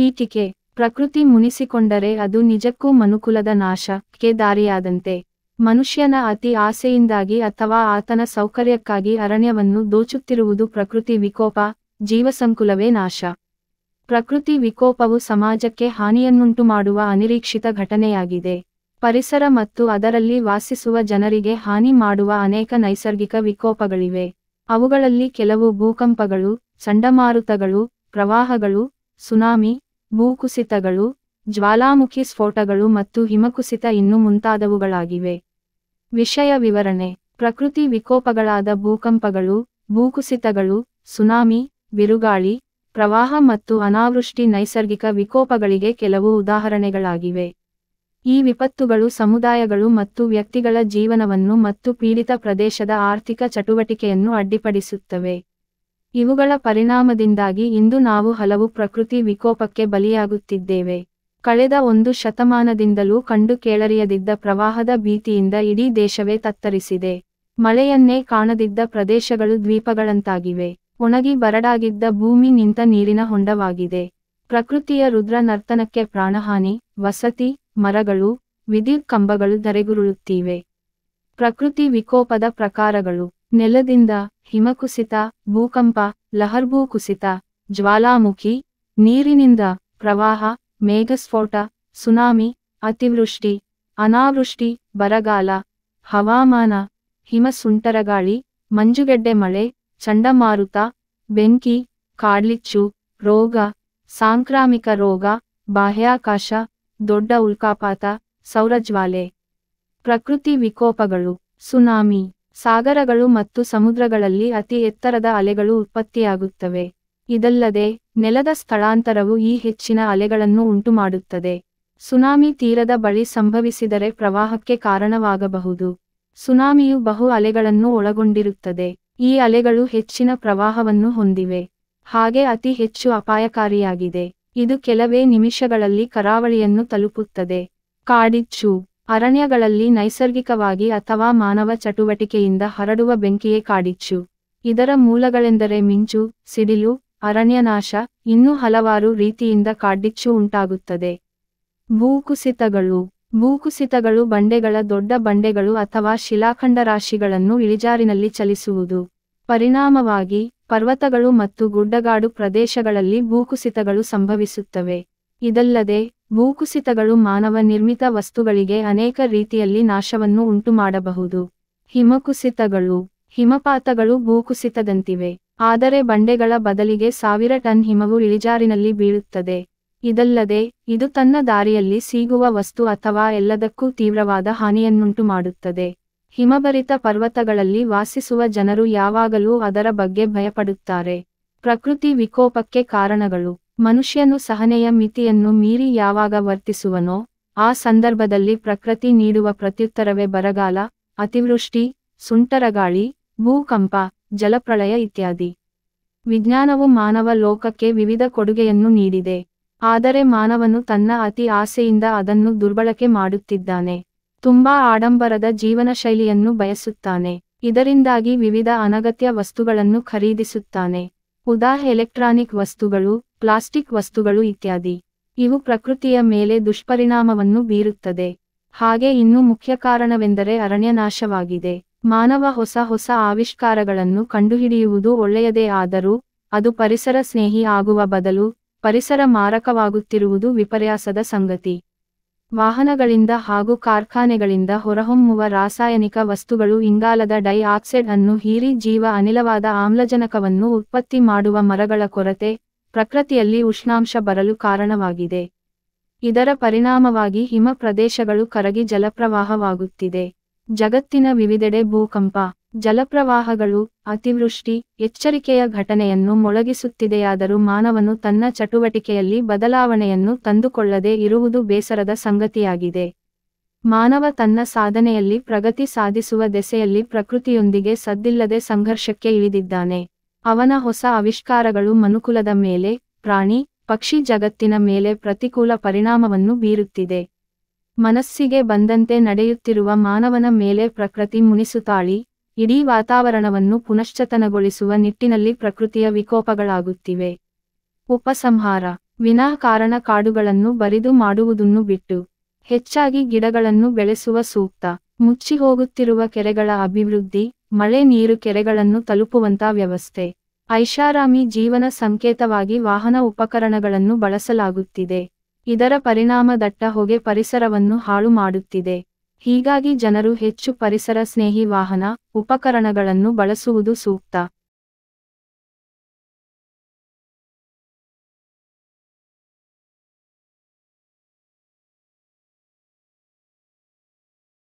ಪೀಠಿಕೆ. ಪ್ರಕೃತಿ ಮುನಿಸಿಕೊಂಡರೆ ಅದು ನಿಜಕ್ಕೂ ಮನುಕುಲದ ನಾಶಕ್ಕೆ ದಾರಿಯಾದಂತೆ. ಮನುಷ್ಯನ ಅತಿ ಆಸೆಯಿಂದಾಗಿ ಅಥವಾ ಆತನ ಸೌಕರ್ಯಕ್ಕಾಗಿ ಅರಣ್ಯವನ್ನು ದೋಚುತ್ತಿರುವುದು ಪ್ರಕೃತಿ ವಿಕೋಪ, ಜೀವಸಂಕುಲವೇ ನಾಶ. ಪ್ರಕೃತಿ ವಿಕೋಪವು ಸಮಾಜಕ್ಕೆ ಹಾನಿಯನ್ನುಂಟುಮಾಡುವ ಅನಿರೀಕ್ಷಿತ ಘಟನೆಯಾಗಿದೆ. ಪರಿಸರ ಮತ್ತು ಅದರಲ್ಲಿ ವಾಸಿಸುವ ಜನರಿಗೆ ಹಾನಿ ಮಾಡುವ ಅನೇಕ ನೈಸರ್ಗಿಕ ವಿಕೋಪಗಳಿವೆ. ಅವುಗಳಲ್ಲಿ ಕೆಲವು ಭೂಕಂಪಗಳು, ಚಂಡಮಾರುತಗಳು, ಪ್ರವಾಹಗಳು, ಸುನಾಮಿ, ಭೂಕುಸಿತಗಳು, ಜ್ವಾಲಾಮುಖಿ ಸ್ಫೋಟಗಳು ಮತ್ತು ಹಿಮಕುಸಿತ ಇನ್ನೂ ಮುಂತಾದವುಗಳಾಗಿವೆ. ವಿಷಯ ವಿವರಣೆ. ಪ್ರಕೃತಿ ವಿಕೋಪಗಳಾದ ಭೂಕಂಪಗಳು, ಭೂಕುಸಿತಗಳು, ಸುನಾಮಿ, ಬಿರುಗಾಳಿ, ಪ್ರವಾಹ ಮತ್ತು ಅನಾವೃಷ್ಟಿ ನೈಸರ್ಗಿಕ ವಿಕೋಪಗಳಿಗೆ ಕೆಲವು ಉದಾಹರಣೆಗಳಾಗಿವೆ. ಈ ವಿಪತ್ತುಗಳು ಸಮುದಾಯಗಳು ಮತ್ತು ವ್ಯಕ್ತಿಗಳ ಜೀವನವನ್ನು ಮತ್ತು ಪೀಡಿತ ಪ್ರದೇಶದ ಆರ್ಥಿಕ ಚಟುವಟಿಕೆಯನ್ನು ಅಡ್ಡಿಪಡಿಸುತ್ತವೆ. ಇವುಗಳ ಪರಿಣಾಮದಿಂದಾಗಿ ಇಂದು ನಾವು ಹಲವು ಪ್ರಕೃತಿ ವಿಕೋಪಕ್ಕೆ ಬಲಿಯಾಗುತ್ತಿದ್ದೇವೆ. ಕಳೆದ 1 ಶತಮಾನದಿಂದಲೂ ಕಂಡು ಕೇಳರಿಯದಿದ್ದ ಪ್ರವಾಹದ ಭೀತಿಯಿಂದ ಇಡೀ ದೇಶವೇ ತತ್ತರಿಸಿದೆ. ಮಳೆಯನ್ನೇ ಕಾಣದಿದ್ದ ಪ್ರದೇಶಗಳು ದ್ವೀಪಗಳಂತಾಗಿವೆ. ಒಣಗಿ ಬರಡಾಗಿದ್ದ ಭೂಮಿ ನಿಂತ ನೀರಿನ ಹೊಂಡವಾಗಿದೆ. ಪ್ರಕೃತಿಯ ರುದ್ರ ನರ್ತನಕ್ಕೆ ಪ್ರಾಣಹಾನಿ, ವಸತಿ, ಮರಗಳು, ವಿದ್ಯುತ್ ಕಂಬಗಳು ಧರೆಗುರುಳುತ್ತಿವೆ. ಪ್ರಕೃತಿ ವಿಕೋಪದ ಪ್ರಕಾರಗಳು. ನೆಲದಿಂದ, ಹಿಮಕುಸಿತ, ಭೂಕಂಪ, ಲಹರ್ಭೂ ಕುಸಿತ, ಜ್ವಾಲಾಮುಖಿ, ನೀರಿನಿಂದ, ಪ್ರವಾಹ, ಮೇಘಸ್ಫೋಟ, ಸುನಾಮಿ, ಅತಿವೃಷ್ಟಿ, ಅನಾವೃಷ್ಟಿ, ಬರಗಾಲ, ಹವಾಮಾನ, ಹಿಮ ಸುಂಟರಗಾಳಿ, ಮಂಜುಗೆಡ್ಡೆ ಮಳೆ, ಚಂಡಮಾರುತ, ಬೆಂಕಿ, ಕಾಡ್ಗಿಚ್ಚು, ರೋಗ, ಸಾಂಕ್ರಾಮಿಕ ರೋಗ, ಬಾಹ್ಯಾಕಾಶ, ದೊಡ್ಡ ಉಲ್ಕಾಪಾತ, ಸೌರಜ್ವಾಲೆ. ಪ್ರಕೃತಿ ವಿಕೋಪಗಳು. ಸುನಾಮಿ. ಸಾಗರಗಳು ಮತ್ತು ಸಮುದ್ರಗಳಲ್ಲಿ ಅತಿ ಎತ್ತರದ ಅಲೆಗಳು ಉತ್ಪತ್ತಿಯಾಗುತ್ತವೆ. ಇದಲ್ಲದೆ, ನೆಲದ ಸ್ಥಳಾಂತರವು ಈ ಹೆಚ್ಚಿನ ಅಲೆಗಳನ್ನು ಉಂಟುಮಾಡುತ್ತದೆ. ಸುನಾಮಿ ತೀರದ ಬಳಿ ಸಂಭವಿಸಿದರೆ ಪ್ರವಾಹಕ್ಕೆ ಕಾರಣವಾಗಬಹುದು. ಸುನಾಮಿಯು ಬಹು ಅಲೆಗಳನ್ನು ಒಳಗೊಂಡಿರುತ್ತದೆ. ಈ ಅಲೆಗಳು ಹೆಚ್ಚಿನ ಪ್ರವಾಹವನ್ನು ಹೊಂದಿವೆ. ಹಾಗೆ ಅತಿ ಹೆಚ್ಚು ಅಪಾಯಕಾರಿಯಾಗಿದೆ. ಇದು ಕೆಲವೇ ನಿಮಿಷಗಳಲ್ಲಿ ಕರಾವಳಿಯನ್ನು ತಲುಪುತ್ತದೆ. ಕಾಡ್ಗಿಚ್ಚು. ಅರಣ್ಯಗಳಲ್ಲಿ ನೈಸರ್ಗಿಕವಾಗಿ ಅಥವಾ ಮಾನವ ಚಟುವಟಿಕೆಯಿಂದ ಹರಡುವ ಬೆಂಕಿಯೇ ಕಾಡ್ಗಿಚ್ಚು. ಇದರ ಮೂಲಗಳೆಂದರೆ ಮಿಂಚು, ಸಿಡಿಲು, ಅರಣ್ಯನಾಶ, ಇನ್ನೂ ಹಲವಾರು ರೀತಿಯಿಂದ ಕಾಡ್ಗಿಚ್ಚು ಉಂಟಾಗುತ್ತದೆ. ಭೂಕುಸಿತಗಳು. ಭೂಕುಸಿತಗಳು ಬಂಡೆಗಳ ದೊಡ್ಡ ಬಂಡೆಗಳು ಅಥವಾ ಶಿಲಾಖಂಡರಾಶಿಗಳನ್ನು ಇಳಿಜಾರಿನಲ್ಲಿ ಚಲಿಸುವುದು. ಪರಿಣಾಮವಾಗಿ, ಪರ್ವತಗಳು ಮತ್ತು ಗುಡ್ಡಗಾಡು ಪ್ರದೇಶಗಳಲ್ಲಿ ಭೂಕುಸಿತಗಳು ಸಂಭವಿಸುತ್ತವೆ. ಇದಲ್ಲದೆ, ಭೂಕುಸಿತಗಳು ಮಾನವ ನಿರ್ಮಿತ ವಸ್ತುಗಳಿಗೆ ಅನೇಕ ರೀತಿಯಲ್ಲಿ ನಾಶವನ್ನು ಉಂಟುಮಾಡಬಹುದು. ಹಿಮಕುಸಿತಗಳು. ಹಿಮಪಾತಗಳು ಭೂಕುಸಿತದಂತಿವೆ. ಆದರೆ ಬಂಡೆಗಳ ಬದಲಿಗೆ 1000 ಟನ್ ಹಿಮವು ಇಳಿಜಾರಿನಲ್ಲಿ ಬೀಳುತ್ತದೆ. ಇದಲ್ಲದೆ, ಇದು ತನ್ನ ದಾರಿಯಲ್ಲಿ ಸಿಗುವ ವಸ್ತು ಅಥವಾ ಎಲ್ಲದಕ್ಕೂ ತೀವ್ರವಾದ ಹಾನಿಯನ್ನುಂಟು ಮಾಡುತ್ತದೆ. ಹಿಮಭರಿತ ಪರ್ವತಗಳಲ್ಲಿ ವಾಸಿಸುವ ಜನರು ಯಾವಾಗಲೂ ಅದರ ಬಗ್ಗೆ ಭಯಪಡುತ್ತಾರೆ. ಪ್ರಕೃತಿ ವಿಕೋಪಕ್ಕೆ ಕಾರಣಗಳು. ಮನುಷ್ಯನು ಸಹನೆಯ ಮಿತಿಯನ್ನು ಮೀರಿ ಯಾವಾಗ ವರ್ತಿಸುವನೋ, ಆ ಸಂದರ್ಭದಲ್ಲಿ ಪ್ರಕೃತಿ ನೀಡುವ ಪ್ರತ್ಯುತ್ತರವೇ ಬರಗಾಲ, ಅತಿವೃಷ್ಟಿ, ಸುಂಟರಗಾಳಿ, ಭೂಕಂಪ, ಜಲಪ್ರಳಯ ಇತ್ಯಾದಿ. ವಿಜ್ಞಾನವು ಮಾನವ ಲೋಕಕ್ಕೆ ವಿವಿಧ ಕೊಡುಗೆಯನ್ನು ನೀಡಿದೆ. ಆದರೆ ಮಾನವನು ತನ್ನ ಅತಿ ಆಸೆಯಿಂದ ಅದನ್ನು ದುರ್ಬಳಕೆ ಮಾಡುತ್ತಿದ್ದಾನೆ. ತುಂಬಾ ಆಡಂಬರದ ಜೀವನ ಶೈಲಿಯನ್ನು ಬಯಸುತ್ತಾನೆ. ಇದರಿಂದಾಗಿ ವಿವಿಧ ಅನಗತ್ಯ ವಸ್ತುಗಳನ್ನು ಖರೀದಿಸುತ್ತಾನೆ. ಎಲೆಕ್ಟ್ರಾನಿಕ್ ವಸ್ತುಗಳು, ಪ್ಲಾಸ್ಟಿಕ್ ವಸ್ತುಗಳು ಇತ್ಯಾದಿ. ಇವು ಪ್ರಕೃತಿಯ ಮೇಲೆ ದುಷ್ಪರಿಣಾಮವನ್ನು ಬೀರುತ್ತದೆ. ಹಾಗೆ ಇನ್ನೂ ಮುಖ್ಯ ಕಾರಣವೆಂದರೆ ಅರಣ್ಯನಾಶವಾಗಿದೆ. ಮಾನವ ಹೊಸ ಆವಿಷ್ಕಾರಗಳನ್ನು ಕಂಡುಹಿಡಿಯುವುದು ಒಳ್ಳೆಯದೇ ಆದರೂ, ಅದು ಪರಿಸರ ಸ್ನೇಹಿ ಆಗುವ ಬದಲು, ಪರಿಸರ ಮಾರಕವಾಗುತ್ತಿರುವುದು ವಿಪರ್ಯಾಸದ ಸಂಗತಿ. ವಾಹನಗಳಿಂದ ಹಾಗೂ ಕಾರ್ಖಾನೆಗಳಿಂದ ಹೊರಹೊಮ್ಮುವ ರಾಸಾಯನಿಕ ವಸ್ತುಗಳು ಇಂಗಾಲದ ಡೈ ಆಕ್ಸೈಡ್ ಅನ್ನು ಹೀರಿ ಜೀವ ಅನಿಲವಾದ ಆಮ್ಲಜನಕವನ್ನು ಉತ್ಪತ್ತಿ ಮಾಡುವ ಮರಗಳ ಕೊರತೆ, ಪ್ರಕೃತಿಯಲ್ಲಿ ಉಷ್ಣಾಂಶ ಬರಲು ಕಾರಣವಾಗಿದೆ. ಇದರ ಪರಿಣಾಮವಾಗಿ ಹಿಮ ಪ್ರದೇಶಗಳು ಕರಗಿ ಜಲಪ್ರವಾಹವಾಗುತ್ತಿದೆ. ಜಗತ್ತಿನ ವಿವಿಧೆಡೆ ಭೂಕಂಪ, ಜಲಪ್ರವಾಹಗಳು, ಅತಿವೃಷ್ಟಿ, ಎಚ್ಚರಿಕೆಯ ಘಟನೆಯನ್ನು ಮೊಳಗಿಸುತ್ತಿದೆಯಾದರೂ ಮಾನವನು ತನ್ನ ಚಟುವಟಿಕೆಯಲ್ಲಿ ಬದಲಾವಣೆಯನ್ನು ತಂದುಕೊಳ್ಳದೆ ಇರುವುದು ಬೇಸರದ ಸಂಗತಿಯಾಗಿದೆ. ಮಾನವ ತನ್ನ ಸಾಧನೆಯಲ್ಲಿ ಪ್ರಗತಿ ಸಾಧಿಸುವ ದೆಸೆಯಲ್ಲಿ ಪ್ರಕೃತಿಯೊಂದಿಗೆ ಸದ್ದಿಲ್ಲದೆ ಸಂಘರ್ಷಕ್ಕೆ ಇಳಿದಿದ್ದಾನೆ. ಅವನ ಹೊಸ ಆವಿಷ್ಕಾರಗಳು ಮನುಕುಲದ ಮೇಲೆ, ಪ್ರಾಣಿ, ಪಕ್ಷಿ ಜಗತ್ತಿನ ಮೇಲೆ ಪ್ರತಿಕೂಲ ಪರಿಣಾಮವನ್ನು ಬೀರುತ್ತಿದೆ. ಮನಸ್ಸಿಗೆ ಬಂದಂತೆ ನಡೆಯುತ್ತಿರುವ ಮಾನವನ ಮೇಲೆ ಪ್ರಕೃತಿ ಮುನಿಸುತ್ತಾಳಿ, ಇಡೀ ವಾತಾವರಣವನ್ನು ಪುನಶ್ಚೇತನಗೊಳಿಸುವ ನಿಟ್ಟಿನಲ್ಲಿ ಪ್ರಕೃತಿಯ ವಿಕೋಪಗಳಾಗುತ್ತಿವೆ. ಉಪಸಂಹಾರ. ವಿನಾಕಾರಣ ಕಾಡುಗಳನ್ನು ಬರಿದು ಮಾಡುವುದನ್ನು ಬಿಟ್ಟು ಹೆಚ್ಚಾಗಿ ಗಿಡಗಳನ್ನು ಬೆಳೆಸುವ ಸೂಕ್ತ. ಮುಚ್ಚಿಹೋಗುತ್ತಿರುವ ಕೆರೆಗಳ ಅಭಿವೃದ್ಧಿ, ಮಳೆ ನೀರು ಕೆರೆಗಳನ್ನು ತಲುಪುವಂತ ವ್ಯವಸ್ಥೆ. ಐಷಾರಾಮಿ ಜೀವನ ಸಂಕೇತವಾಗಿ ವಾಹನ ಉಪಕರಣಗಳನ್ನು ಬಳಸಲಾಗುತ್ತಿದೆ. ಇದರ ಪರಿಣಾಮ ದಟ್ಟ ಹೊಗೆ ಪರಿಸರವನ್ನು ಹಾಳು ಮಾಡುತ್ತಿದೆ. ಹೀಗಾಗಿ ಜನರು ಹೆಚ್ಚು ಪರಿಸರ ಸ್ನೇಹಿ ವಾಹನ, ಉಪಕರಣಗಳನ್ನು ಬಳಸುವುದು ಸೂಕ್ತ.